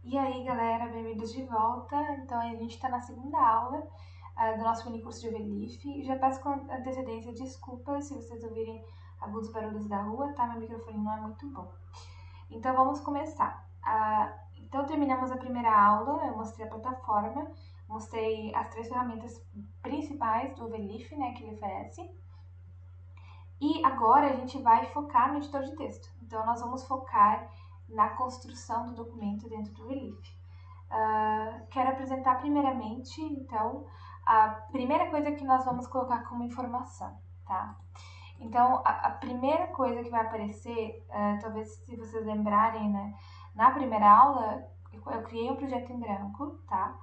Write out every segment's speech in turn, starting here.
E aí, galera, bem-vindos de volta. Então, a gente está na segunda aula do nosso mini curso de Overleaf. Já peço com antecedência desculpas se vocês ouvirem alguns barulhos da rua, tá? Meu microfone não é muito bom. Então, vamos começar. Então, terminamos a primeira aula, eu mostrei a plataforma, mostrei as 3 ferramentas principais do Overleaf, né, que ele oferece. E agora a gente vai focar no editor de texto. Então, nós vamos focar na construção do documento dentro do Overleaf. Quero apresentar primeiramente, então, a primeira coisa que nós vamos colocar como informação, tá? Então, a primeira coisa que vai aparecer, talvez se vocês lembrarem, né, na primeira aula, eu criei um projeto em branco, tá?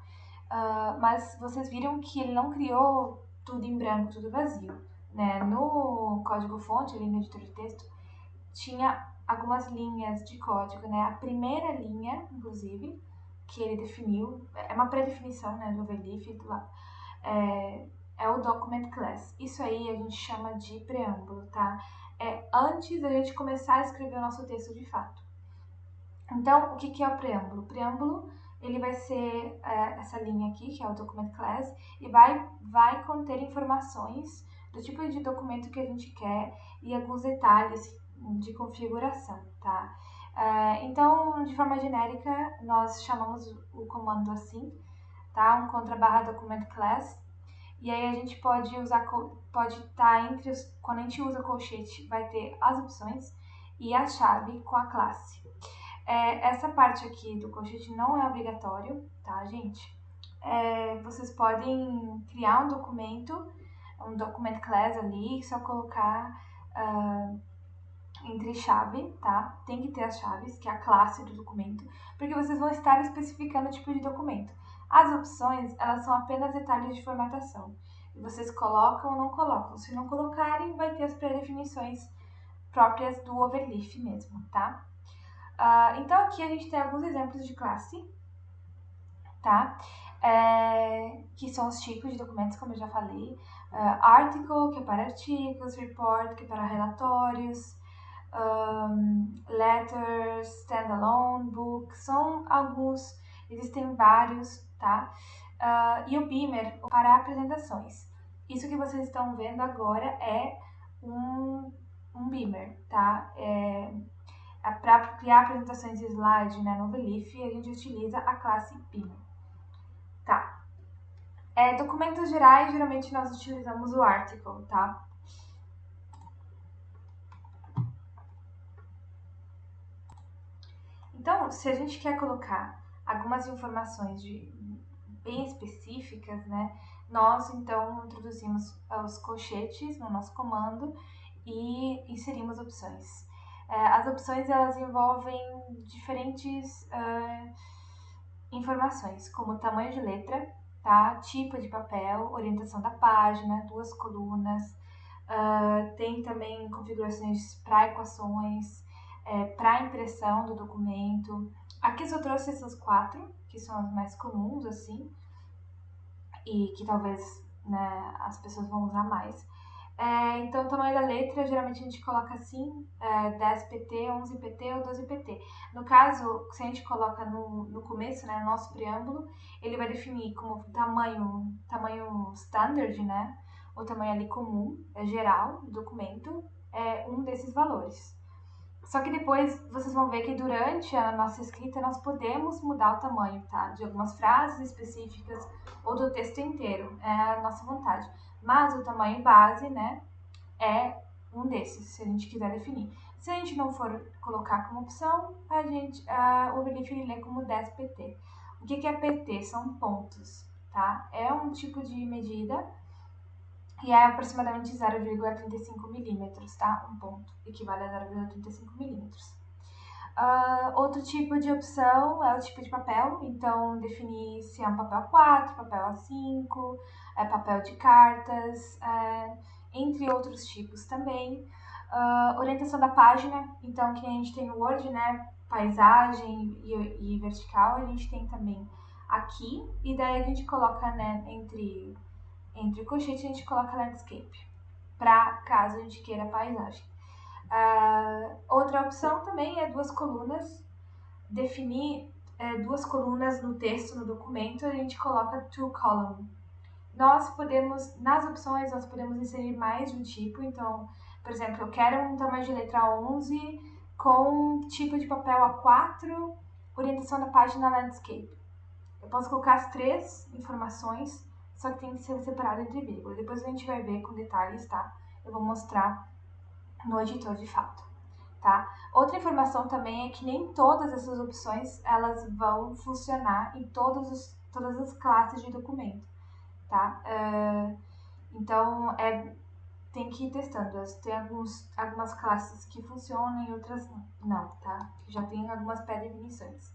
Mas vocês viram que ele não criou tudo em branco, tudo vazio, né? No código-fonte, ali no editor de texto, tinha algumas linhas de código, né? A primeira linha, inclusive, que ele definiu, é uma pré-definição, né, do Overleaf, é o document class. Isso aí a gente chama de preâmbulo, tá? É antes da gente começar a escrever o nosso texto de fato. Então, o que é o preâmbulo? O preâmbulo, ele vai ser essa linha aqui, que é o document class, e vai conter informações do tipo de documento que a gente quer e alguns detalhes de configuração, tá? Então, de forma genérica, nós chamamos o comando assim, tá? Um contra barra document class, e aí a gente pode usar, pode estar entre os, quando a gente usa colchete, vai ter as opções e a chave com a classe. Essa parte aqui do colchete não é obrigatório, tá, gente? Vocês podem criar um document class ali, só colocar entre chave, tá? Tem que ter as chaves, que é a classe do documento, porque vocês vão estar especificando o tipo de documento. As opções, elas são apenas detalhes de formatação. E vocês colocam ou não colocam. Se não colocarem, vai ter as pré-definições próprias do Overleaf mesmo, tá? Então aqui a gente tem alguns exemplos de classe, tá? Que são os tipos de documentos, como eu já falei. Article, que é para artigos, report, que é para relatórios, letters, standalone, book, são alguns, existem vários, tá? E o Beamer para apresentações. Isso que vocês estão vendo agora é um Beamer, tá? Para criar apresentações de slide, né, no Overleaf, a gente utiliza a classe Beamer. Tá. Documentos gerais, geralmente nós utilizamos o article, tá? Então, se a gente quer colocar algumas informações bem específicas, né, nós então introduzimos os colchetes no nosso comando e inserimos opções. As opções elas envolvem diferentes informações, como tamanho de letra, tá? Tipo de papel, orientação da página, 2 colunas. Tem também configurações para equações, para impressão do documento. Aqui eu só trouxe essas 4, que são as mais comuns, assim, e que talvez, né, as pessoas vão usar mais. Então, o tamanho da letra, geralmente a gente coloca assim, 10 pt, 11 pt ou 12 pt. No caso, se a gente coloca no começo, né, no nosso preâmbulo, ele vai definir como tamanho standard, né, o tamanho ali comum, geral, do documento, é um desses valores. Só que depois vocês vão ver que durante a nossa escrita nós podemos mudar o tamanho, tá? De algumas frases específicas ou do texto inteiro, é a nossa vontade. Mas o tamanho base, né, é um desses, se a gente quiser definir. Se a gente não for colocar como opção, o Overleaf lê como 10 pt. O que é pt? São pontos, tá? É um tipo de medida e é aproximadamente 0,35 milímetros, tá? Um ponto equivale a 0,35 milímetros. Outro tipo de opção é o tipo de papel, então definir se é um papel A4, papel A5, papel de cartas, entre outros tipos também. Orientação da página, então que a gente tem no Word, né, paisagem e vertical, a gente tem também aqui, e daí a gente coloca, né, entre o colchete a gente coloca landscape, para caso a gente queira paisagem. Outra opção também é 2 colunas, definir duas colunas no texto, no documento, a gente coloca to column. Nós podemos, nas opções, nós podemos inserir mais de um tipo. Então, por exemplo, eu quero um tamanho de letra 11 com tipo de papel A4, orientação da página landscape. Eu posso colocar as três informações, só que tem que ser separado entre vírgulas. Depois a gente vai ver com detalhes, tá? Eu vou mostrar no editor de fato, tá? Outra informação também é que nem todas essas opções elas vão funcionar em todas as classes de documento, tá? Então, tem que ir testando. Tem algumas classes que funcionam e outras não, tá? Já tem algumas pré-definições.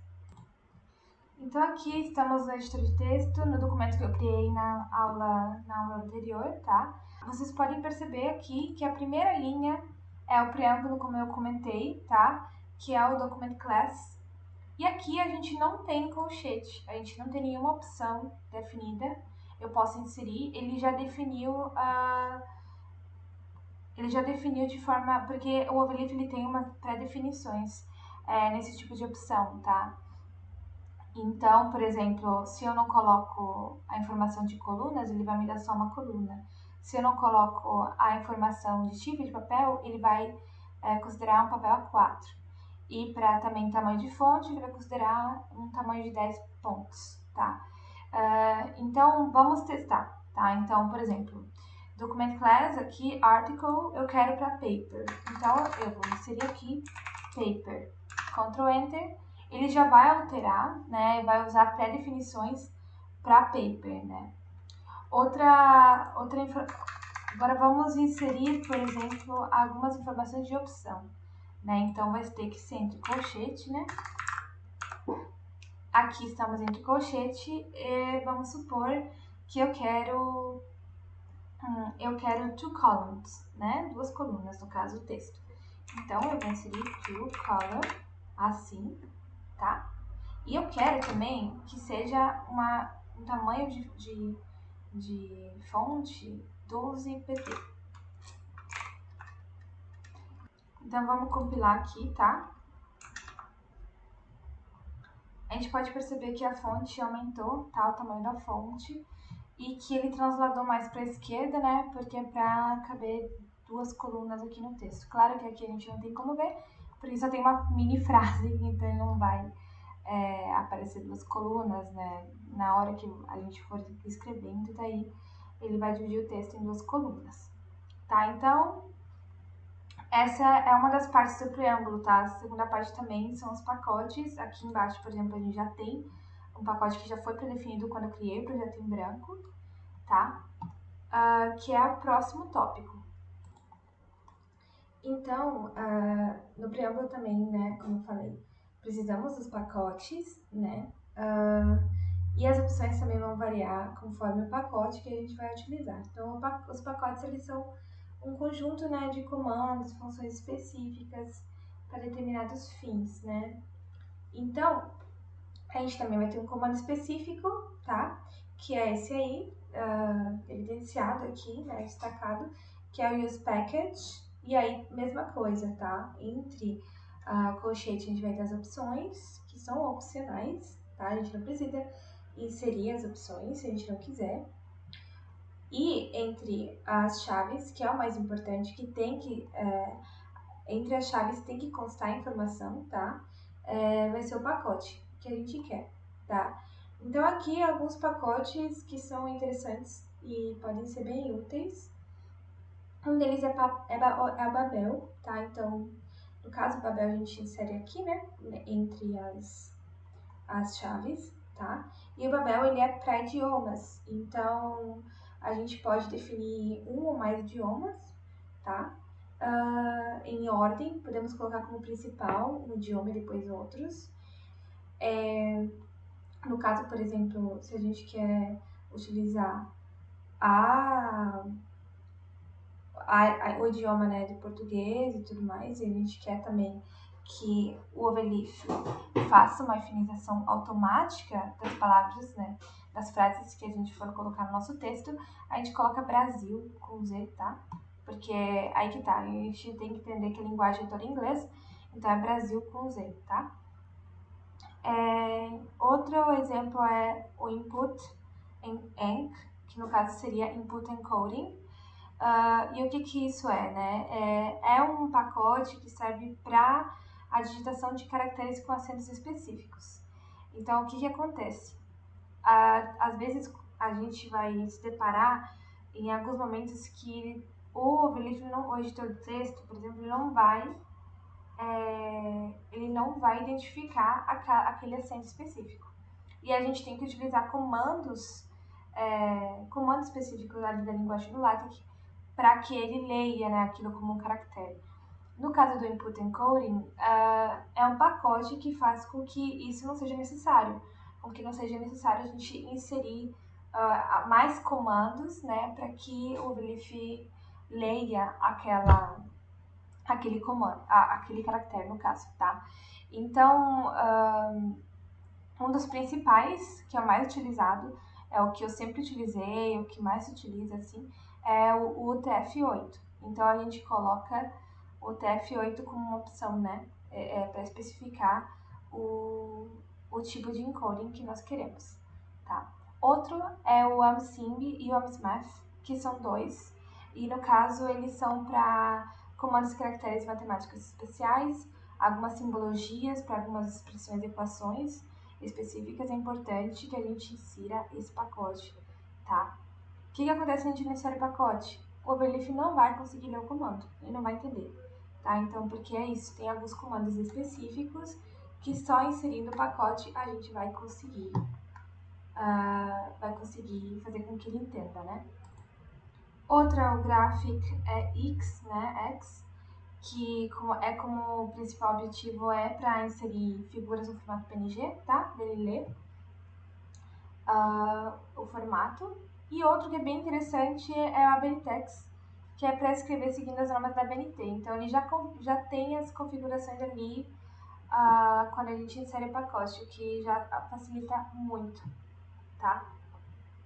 Então, aqui estamos no editor de texto, no documento que eu criei na aula anterior, tá? Vocês podem perceber aqui que a primeira linha é o preâmbulo, como eu comentei, tá? Que é o document class. E aqui a gente não tem colchete, a gente não tem nenhuma opção definida. Eu posso inserir, ele já definiu de forma, porque o Overleaf ele tem umas pré-definições nesse tipo de opção, tá? Então, por exemplo, se eu não coloco a informação de colunas, ele vai me dar só uma coluna. Se eu não coloco a informação de tipo de papel, ele vai considerar um papel A4. E para também tamanho de fonte, ele vai considerar um tamanho de 10 pontos, tá? Então, vamos testar, tá? Então, por exemplo, document class, aqui, article, eu quero para paper. Então, eu vou inserir aqui, paper. Ctrl Enter. Ele já vai alterar, né? Vai usar pré-definições para paper, né? Agora vamos inserir, por exemplo, algumas informações de opção, né? Então vai ter que ser entre colchete, né? Aqui estamos entre colchete e vamos supor que eu quero two columns, né? Duas colunas, no caso, o texto. Então, eu vou inserir two column, assim, tá? E eu quero também que seja um tamanho de fonte 12 pt. Então, vamos compilar aqui, tá? A gente pode perceber que a fonte aumentou, tá? O tamanho da fonte. E que ele transladou mais para a esquerda, né? Porque é para caber duas colunas aqui no texto. Claro que aqui a gente não tem como ver, porque só tem uma mini frase, então não vai aparecer duas colunas, né? Na hora que a gente for escrevendo, daí ele vai dividir o texto em duas colunas, tá? Então, essa é uma das partes do preâmbulo, tá? A segunda parte também são os pacotes. Aqui embaixo, por exemplo, a gente já tem um pacote que já foi predefinido quando eu criei o projeto em branco, tá? Que é o próximo tópico. Então, no preâmbulo também, né, como eu falei, precisamos dos pacotes, né, e as opções também vão variar conforme o pacote que a gente vai utilizar. Então, os pacotes, eles são um conjunto, né, de comandos, funções específicas para determinados fins, né. Então, a gente também vai ter um comando específico, tá, que é esse aí, evidenciado aqui, né, destacado, que é o use package. E aí, mesma coisa, tá? Entre colchete a gente vai ter as opções, que são opcionais, tá? A gente não precisa inserir as opções se a gente não quiser. E entre as chaves, que é o mais importante, que tem que... entre as chaves tem que constar a informação, tá? Vai ser o pacote que a gente quer, tá? Então, aqui alguns pacotes que são interessantes e podem ser bem úteis. Um deles é a Babel, tá? Então, no caso, Babel a gente insere aqui, né? Entre as chaves, tá? E o Babel, ele é para idiomas. Então, a gente pode definir um ou mais idiomas, tá? Em ordem, podemos colocar como principal um idioma e depois outros. No caso, por exemplo, se a gente quer utilizar o idioma, né, de português e tudo mais, e a gente quer também que o Overleaf faça uma finalização automática das palavras, né, das frases que a gente for colocar no nosso texto, a gente coloca Brasil com Z, tá? Porque aí que tá, a gente tem que entender que a linguagem é toda em inglês, então é Brasil com Z, tá? Outro exemplo é o input enc, que no caso seria input encoding. E o que isso é, né? É um pacote que serve para a digitação de caracteres com acentos específicos. Então, o que acontece? Às vezes a gente vai se deparar em alguns momentos que o editor de texto, por exemplo, ele não vai identificar aquele acento específico. E a gente tem que utilizar comandos específicos ali da linguagem do LaTeX para que ele leia, né, aquilo como um caractere. No caso do input encoding, é um pacote que faz com que isso não seja necessário, com que não seja necessário a gente inserir mais comandos, né, para que o Belief leia aquele comando, aquele caractere no caso, tá? Então, um dos principais, que é o mais utilizado, é o que eu sempre utilizei, o que mais se utiliza, assim, é o UTF-8. Então, a gente coloca o UTF-8 como uma opção, né, para especificar o tipo de encoding que nós queremos, tá? Outro é o AMSIMB e o AMSMath, que são dois, e no caso eles são para comandos e caracteres matemáticos especiais, algumas simbologias para algumas expressões e equações específicas. É importante que a gente insira esse pacote, tá? O que acontece se a gente não inserir o pacote? O Overleaf não vai conseguir ler o comando, ele não vai entender, tá? Então, porque é isso, tem alguns comandos específicos que só inserindo o pacote a gente vai conseguir fazer com que ele entenda, né? Outra é o Graphic X, né? X, que como o principal objetivo é para inserir figuras no formato PNG, tá? Dele ler o formato. E outro que é bem interessante é o ABNTeX, que é para escrever seguindo as normas da ABNT. Então ele já tem as configurações ali quando a gente insere o pacote, o que já facilita muito, tá?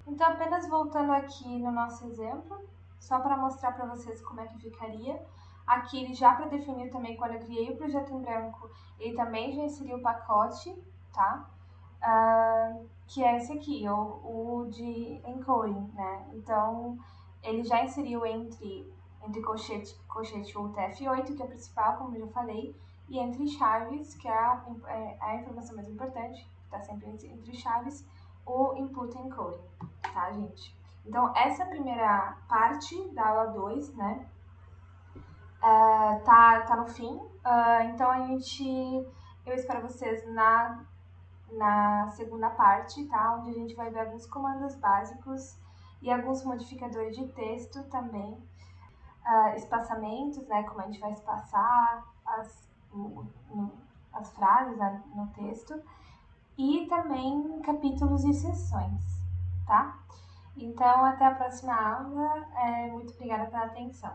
Então, apenas voltando aqui no nosso exemplo, só para mostrar para vocês como é que ficaria. Aqui ele já pré-definiu também, quando eu criei o projeto em branco, ele também já inseriu o pacote, tá? Que é esse aqui, o de encoding, né? Então, ele já inseriu entre colchete o TF8, que é o principal, como eu já falei, e entre chaves, que é a informação mais importante, que está sempre entre chaves, o input encoding, tá, gente? Então, essa primeira parte da aula 2, né, tá no fim. Então, eu espero vocês na segunda parte, tá? Onde a gente vai ver alguns comandos básicos e alguns modificadores de texto também. Espaçamentos, né? Como a gente vai espaçar as frases, né, no texto. E também capítulos e seções, tá? Então, até a próxima aula. Muito obrigada pela atenção.